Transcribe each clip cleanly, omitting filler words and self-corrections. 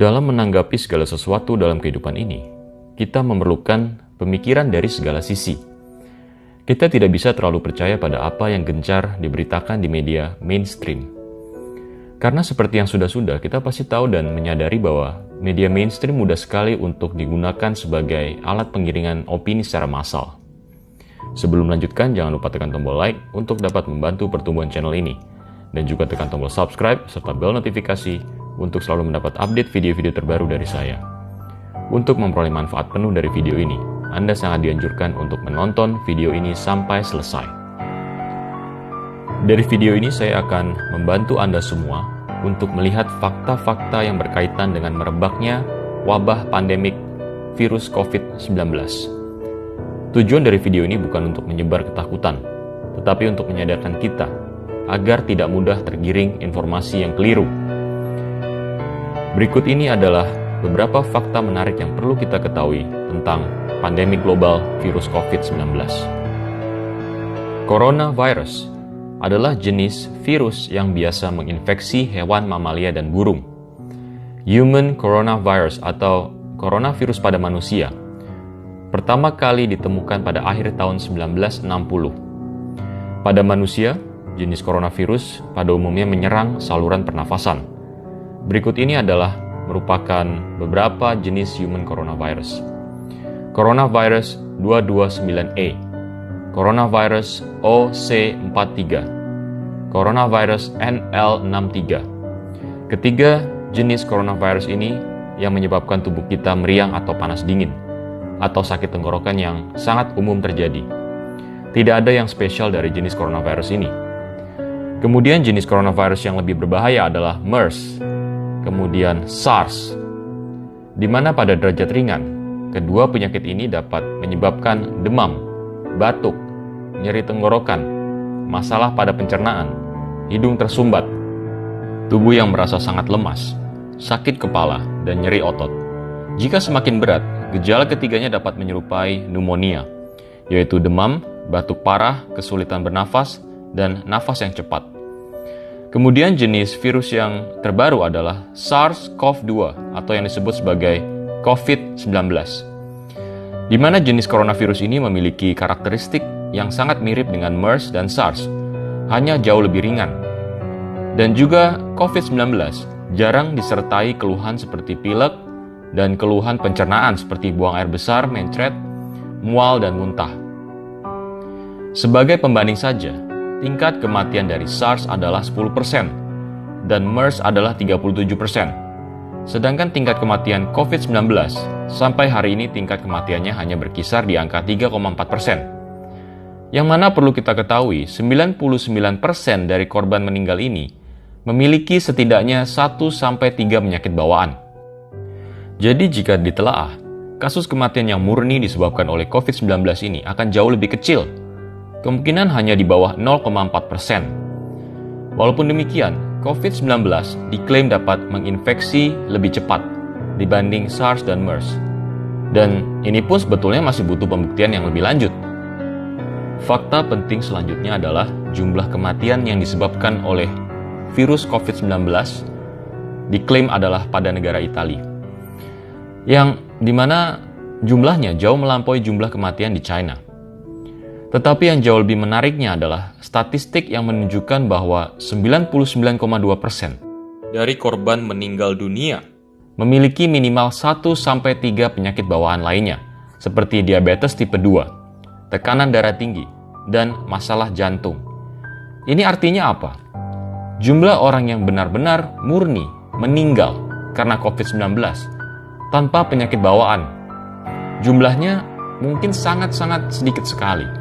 Dalam menanggapi segala sesuatu dalam kehidupan ini, kita memerlukan pemikiran dari segala sisi. Kita tidak bisa terlalu percaya pada apa yang gencar diberitakan di media mainstream. Karena seperti yang sudah-sudah, kita pasti tahu dan menyadari bahwa media mainstream mudah sekali untuk digunakan sebagai alat pengiringan opini secara massal. Sebelum melanjutkan, jangan lupa tekan tombol like untuk dapat membantu pertumbuhan channel ini. Dan juga tekan tombol subscribe serta bel notifikasi untuk selalu mendapat update video-video terbaru dari saya. Untuk memperoleh manfaat penuh dari video ini, Anda sangat dianjurkan untuk menonton video ini sampai selesai. Dari video ini saya akan membantu Anda semua untuk melihat fakta-fakta yang berkaitan dengan merebaknya wabah pandemik virus COVID-19. Tujuan dari video ini bukan untuk menyebar ketakutan, tetapi untuk menyadarkan kita agar tidak mudah tergiring informasi yang keliru. Berikut ini adalah beberapa fakta menarik yang perlu kita ketahui tentang pandemi global virus COVID-19. Coronavirus adalah jenis virus yang biasa menginfeksi hewan mamalia dan burung. Human coronavirus atau coronavirus pada manusia pertama kali ditemukan pada akhir tahun 1960. Pada manusia, jenis coronavirus pada umumnya menyerang saluran pernafasan. Berikut ini adalah merupakan beberapa jenis human coronavirus. Coronavirus 229A, Coronavirus OC43, Coronavirus NL63. Ketiga jenis coronavirus ini yang menyebabkan tubuh kita meriang atau panas dingin, atau sakit tenggorokan yang sangat umum terjadi. Tidak ada yang spesial dari jenis coronavirus ini. Kemudian jenis coronavirus yang lebih berbahaya adalah MERS, kemudian SARS, di mana pada derajat ringan, kedua penyakit ini dapat menyebabkan demam, batuk, nyeri tenggorokan, masalah pada pencernaan, hidung tersumbat, tubuh yang merasa sangat lemas, sakit kepala, dan nyeri otot. Jika semakin berat, gejala ketiganya dapat menyerupai pneumonia, yaitu demam, batuk parah, kesulitan bernafas, dan nafas yang cepat. Kemudian jenis virus yang terbaru adalah SARS-CoV-2 atau yang disebut sebagai COVID-19, di mana jenis coronavirus ini memiliki karakteristik yang sangat mirip dengan MERS dan SARS, hanya jauh lebih ringan. Dan juga COVID-19 jarang disertai keluhan seperti pilek dan keluhan pencernaan seperti buang air besar, mencret, mual, dan muntah. Sebagai pembanding saja, tingkat kematian dari SARS adalah 10% dan MERS adalah 37%. Sedangkan tingkat kematian COVID-19 sampai hari ini tingkat kematiannya hanya berkisar di angka 3,4%. Yang mana perlu kita ketahui, 99% dari korban meninggal ini memiliki setidaknya 1-3 penyakit bawaan. Jadi jika ditelaah, kasus kematian yang murni disebabkan oleh COVID-19 ini akan jauh lebih kecil. Kemungkinan hanya di bawah 0,4%. Walaupun demikian, COVID-19 diklaim dapat menginfeksi lebih cepat dibanding SARS dan MERS. Dan ini pun sebetulnya masih butuh pembuktian yang lebih lanjut. Fakta penting selanjutnya adalah jumlah kematian yang disebabkan oleh virus COVID-19 diklaim adalah pada negara Italia, yang dimana jumlahnya jauh melampaui jumlah kematian di China. Tetapi yang jauh lebih menariknya adalah statistik yang menunjukkan bahwa 99,2% dari korban meninggal dunia memiliki minimal 1-3 penyakit bawaan lainnya, seperti diabetes tipe 2, tekanan darah tinggi, dan masalah jantung. Ini artinya apa? Jumlah orang yang benar-benar murni meninggal karena COVID-19 tanpa penyakit bawaan, jumlahnya mungkin sangat-sangat sedikit sekali.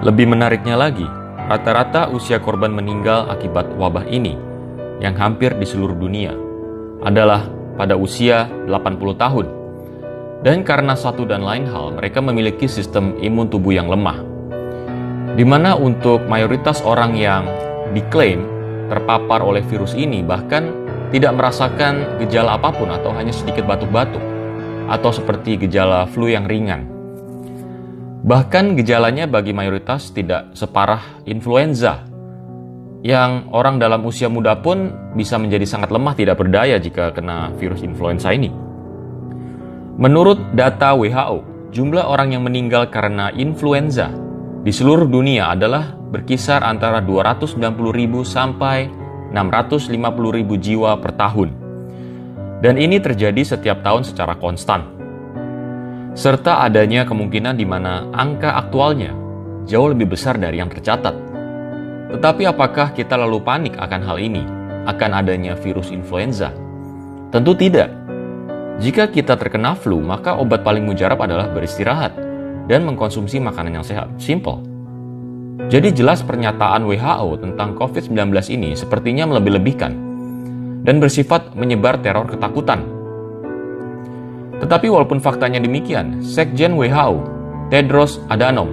Lebih menariknya lagi, rata-rata usia korban meninggal akibat wabah ini yang hampir di seluruh dunia adalah pada usia 80 tahun. Dan karena satu dan lain hal, mereka memiliki sistem imun tubuh yang lemah. Di mana untuk mayoritas orang yang diklaim terpapar oleh virus ini bahkan tidak merasakan gejala apapun atau hanya sedikit batuk-batuk atau seperti gejala flu yang ringan. Bahkan gejalanya bagi mayoritas tidak separah influenza. yang orang dalam usia muda pun bisa menjadi sangat lemah tidak berdaya jika kena virus influenza ini. Menurut data WHO, jumlah orang yang meninggal karena influenza di seluruh dunia adalah berkisar antara 290.000 sampai 650.000 jiwa per tahun. Dan ini terjadi setiap tahun secara konstan. Serta adanya kemungkinan di mana angka aktualnya jauh lebih besar dari yang tercatat. Tetapi apakah kita lalu panik akan hal ini? Akan adanya virus influenza? Tentu tidak. Jika kita terkena flu, maka obat paling mujarab adalah beristirahat dan mengkonsumsi makanan yang sehat. Simple. Jadi jelas pernyataan WHO tentang COVID-19 ini sepertinya melebih-lebihkan dan bersifat menyebar teror ketakutan. Tetapi walaupun faktanya demikian, Sekjen WHO, Tedros Adhanom,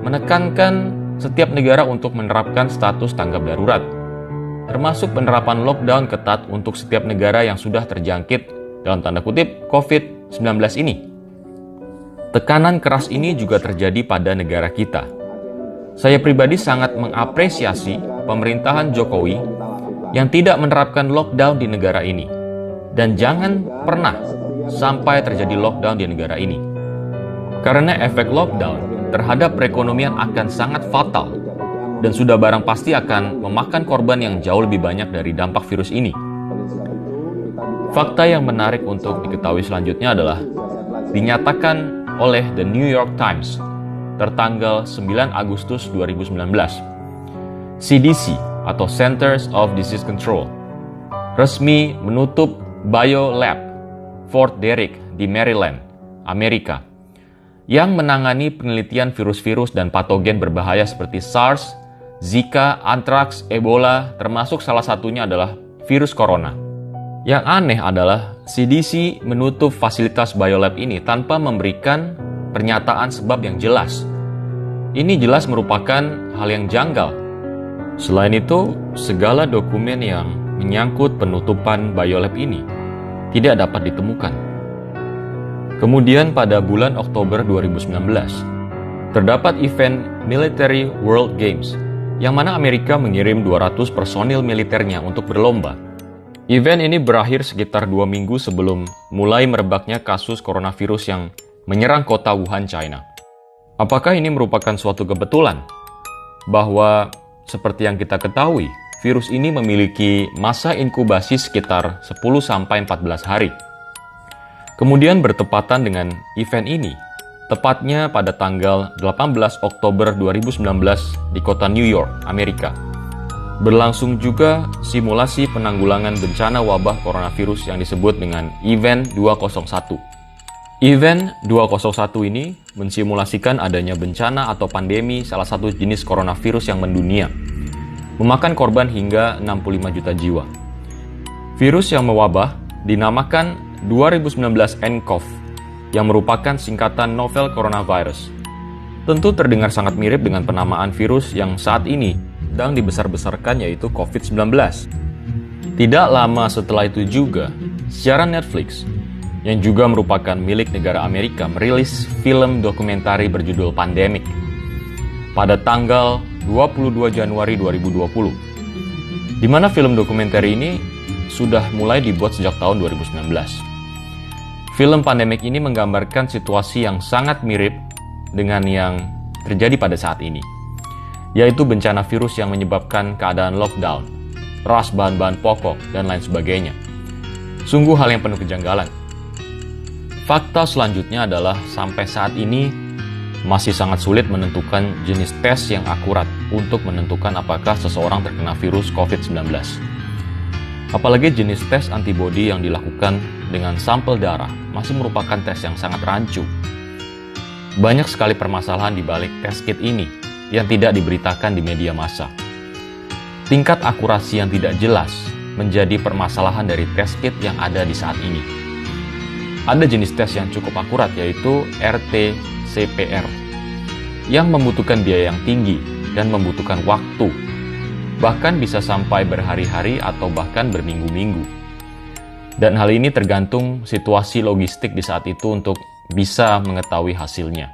menekankan setiap negara untuk menerapkan status tanggap darurat, termasuk penerapan lockdown ketat untuk setiap negara yang sudah terjangkit dalam tanda kutip COVID-19 ini. Tekanan keras ini juga terjadi pada negara kita. Saya pribadi sangat mengapresiasi pemerintahan Jokowi yang tidak menerapkan lockdown di negara ini. Dan jangan pernah sampai terjadi lockdown di negara ini. Karena efek lockdown terhadap perekonomian akan sangat fatal dan sudah barang pasti akan memakan korban yang jauh lebih banyak dari dampak virus ini. Fakta yang menarik untuk diketahui selanjutnya adalah dinyatakan oleh The New York Times tertanggal 9 Agustus 2019. CDC atau Centers of Disease Control resmi menutup biolab Fort Detrick di Maryland, Amerika, yang menangani penelitian virus-virus dan patogen berbahaya seperti SARS, Zika, antraks, Ebola, termasuk salah satunya adalah virus corona. Yang aneh adalah CDC menutup fasilitas biolab ini tanpa memberikan pernyataan sebab yang jelas. Ini jelas merupakan hal yang janggal. Selain itu, segala dokumen yang menyangkut penutupan biolab ini tidak dapat ditemukan. Kemudian pada bulan Oktober 2019, terdapat event Military World Games, yang mana Amerika mengirim 200 personil militernya untuk berlomba. Event ini berakhir sekitar 2 minggu sebelum mulai merebaknya kasus coronavirus yang menyerang kota Wuhan, China. Apakah ini merupakan suatu kebetulan? Bahwa seperti yang kita ketahui, virus ini memiliki masa inkubasi sekitar 10-14 hari. Kemudian bertepatan dengan event ini, tepatnya pada tanggal 18 Oktober 2019 di kota New York, Amerika, berlangsung juga simulasi penanggulangan bencana wabah coronavirus yang disebut dengan Event 201. Event 201 ini mensimulasikan adanya bencana atau pandemi salah satu jenis coronavirus yang mendunia, memakan korban hingga 65 juta jiwa. Virus yang mewabah dinamakan 2019 nCoV, yang merupakan singkatan novel coronavirus. Tentu terdengar sangat mirip dengan penamaan virus yang saat ini sedang dibesar-besarkan, yaitu COVID-19. Tidak lama setelah itu juga, siaran Netflix, yang juga merupakan milik negara Amerika, merilis film dokumentari berjudul Pandemic pada tanggal 22 Januari 2020, di mana film dokumenter ini sudah mulai dibuat sejak tahun 2019. Film Pandemic ini menggambarkan situasi yang sangat mirip dengan yang terjadi pada saat ini, yaitu bencana virus yang menyebabkan keadaan lockdown, ras bahan-bahan pokok, dan lain sebagainya. Sungguh hal yang penuh kejanggalan. Fakta selanjutnya adalah sampai saat ini masih sangat sulit menentukan jenis tes yang akurat untuk menentukan apakah seseorang terkena virus COVID-19. Apalagi jenis tes antibodi yang dilakukan dengan sampel darah masih merupakan tes yang sangat rancu. Banyak sekali permasalahan di balik tes kit ini yang tidak diberitakan di media massa. Tingkat akurasi yang tidak jelas menjadi permasalahan dari tes kit yang ada di saat ini. Ada jenis tes yang cukup akurat, yaitu RT-PCR, yang membutuhkan biaya yang tinggi dan membutuhkan waktu, bahkan bisa sampai berhari-hari atau bahkan berminggu-minggu. Dan hal ini tergantung situasi logistik di saat itu untuk bisa mengetahui hasilnya.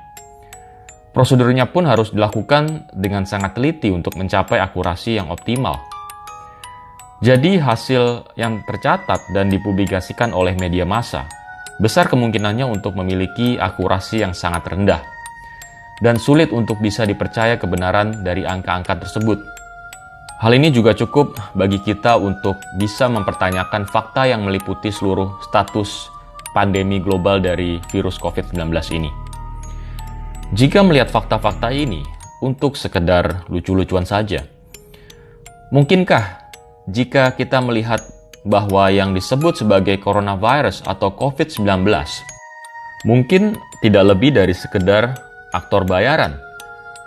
Prosedurnya pun harus dilakukan dengan sangat teliti untuk mencapai akurasi yang optimal. Jadi hasil yang tercatat dan dipublikasikan oleh media massa besar kemungkinannya untuk memiliki akurasi yang sangat rendah dan sulit untuk bisa dipercaya kebenaran dari angka-angka tersebut. Hal ini juga cukup bagi kita untuk bisa mempertanyakan fakta yang meliputi seluruh status pandemi global dari virus COVID-19 ini. Jika melihat fakta-fakta ini untuk sekedar lucu-lucuan saja, mungkinkah jika kita melihat bahwa yang disebut sebagai coronavirus atau COVID-19 mungkin tidak lebih dari sekedar aktor bayaran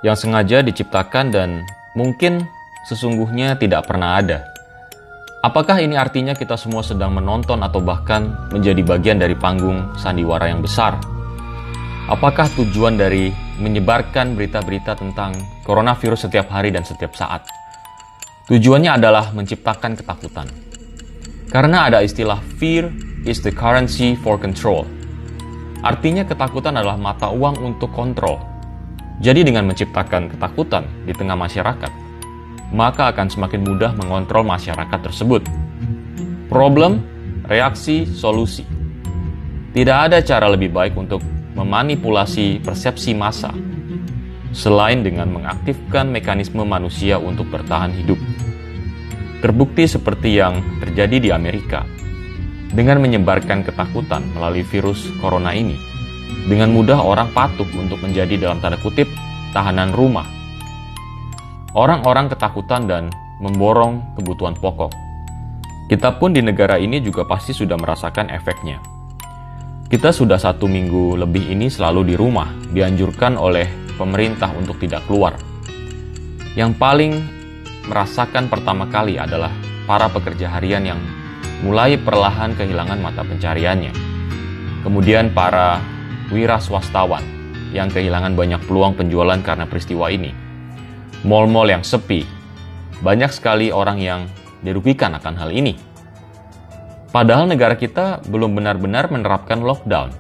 yang sengaja diciptakan dan mungkin sesungguhnya tidak pernah ada? Apakah ini artinya kita semua sedang menonton atau bahkan menjadi bagian dari panggung sandiwara yang besar? Apakah tujuan dari menyebarkan berita-berita tentang coronavirus setiap hari dan setiap saat? Tujuannya adalah menciptakan ketakutan. Karena ada istilah fear is the currency for control. Artinya ketakutan adalah mata uang untuk kontrol. Jadi dengan menciptakan ketakutan di tengah masyarakat, maka akan semakin mudah mengontrol masyarakat tersebut. Problem, reaksi, solusi. Tidak ada cara lebih baik untuk memanipulasi persepsi massa selain dengan mengaktifkan mekanisme manusia untuk bertahan hidup. Terbukti seperti yang terjadi di Amerika. Dengan menyebarkan ketakutan melalui virus corona ini, dengan mudah orang patuh untuk menjadi dalam tanda kutip tahanan rumah. Orang-orang ketakutan dan memborong kebutuhan pokok. Kita pun di negara ini juga pasti sudah merasakan efeknya. Kita sudah 1 minggu lebih ini selalu di rumah, dianjurkan oleh pemerintah untuk tidak keluar. Yang paling merasakan pertama kali adalah para pekerja harian yang mulai perlahan kehilangan mata pencariannya. Kemudian para wira swastawan yang kehilangan banyak peluang penjualan karena peristiwa ini. Mal-mal yang sepi, banyak sekali orang yang dirugikan akan hal ini. Padahal negara kita belum benar-benar menerapkan lockdown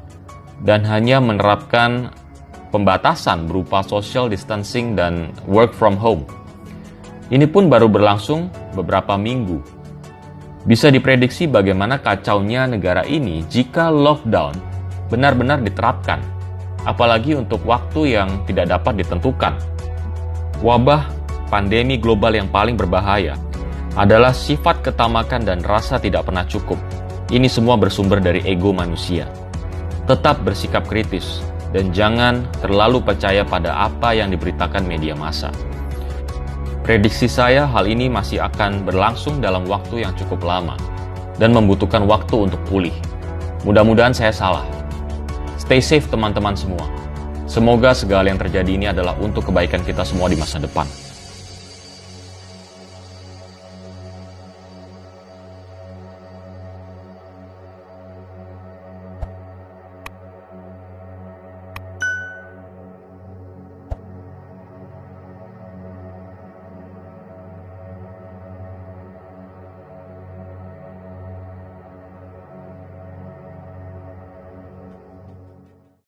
dan hanya menerapkan pembatasan berupa social distancing dan work from home. Ini pun baru berlangsung beberapa minggu. Bisa diprediksi bagaimana kacaunya negara ini jika lockdown benar-benar diterapkan, apalagi untuk waktu yang tidak dapat ditentukan. Wabah pandemi global yang paling berbahaya adalah sifat ketamakan dan rasa tidak pernah cukup. Ini semua bersumber dari ego manusia. Tetap bersikap kritis dan jangan terlalu percaya pada apa yang diberitakan media massa. Prediksi saya hal ini masih akan berlangsung dalam waktu yang cukup lama dan membutuhkan waktu untuk pulih. Mudah-mudahan saya salah. Stay safe teman-teman semua. Semoga segala yang terjadi ini adalah untuk kebaikan kita semua di masa depan.